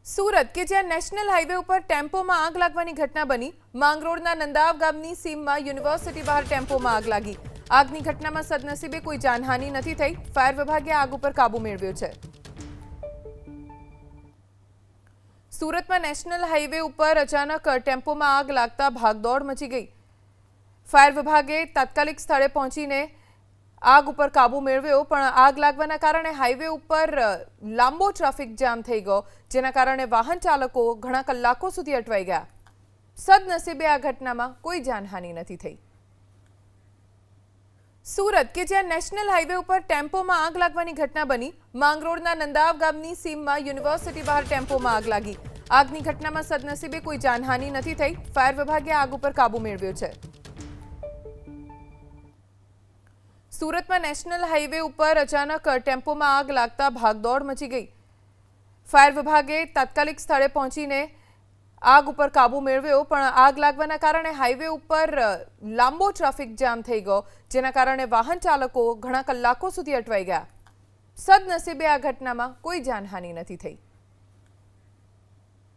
સુરત કે જ્યાં national highway ઉપર ટેમ્પોમાં આગ લાગવાની ઘટના બની। માંગરોળના નંદાવ ગામની સીમમાં યુનિવર્સિટી બહાર ટેમ્પોમાં આગ લાગી। આગની ઘટનામાં સદનસીબે કોઈ જાનહાનિ નથી થઈ। ફાયર વિભાગે આગ ઉપર કાબુ મેળવ્યો છે। સુરતમાં નેશનલ હાઈવે ઉપર અચાનક ટેમ્પોમાં આગ લાગતા ભાગદોડ મચી ગઈ। ફાયર વિભાગે તાત્કાલિક સ્થળે પહોંચીને આગ ઉપર કાબુ મેળવ્યો, પણ આગ લાગવાના કારણે હાઈવે ઉપર લાંબો ટ્રાફિક જામ થઈ ગયો, જેના કારણે વાહન ચાલકો ઘણા કલાકો સુધી અટવાઈ ગયા। સદનસીબે આ ઘટનામાં કોઈ જાનહાનિ નથી થઈ। સુરત કે જ્યાં નેશનલ હાઈવે ઉપર ટેમ્પોમાં આગ લાગવાની ઘટના બની। માંગરોળના નંદાવ ગામની સીમમાં યુનિવર્સિટી બહાર ટેમ્પોમાં આગ લાગી। આગની ઘટનામાં સદનસીબે કોઈ જાનહાનિ નથી થઈ। ફાયર વિભાગે આગ ઉપર કાબુ મેળવ્યો છે। સુરતમાં નેશનલ હાઈવે ઉપર અચાનક ટેમ્પોમાં આગ લાગતા ભાગદોડ મચી ગઈ। ફાયર વિભાગે તાત્કાલિક સ્થળે પહોંચીને આગ ઉપર કાબુ મેળવ્યો, પણ આગ લાગવાના કારણે હાઈવે ઉપર લાંબો ટ્રાફિક જામ થઈ ગયો, જેના કારણે વાહન ચાલકો ઘણા કલાકો સુધી અટવાઈ ગયા। સદનસીબે આ ઘટનામાં કોઈ જાનહાનિ નથી થઈ।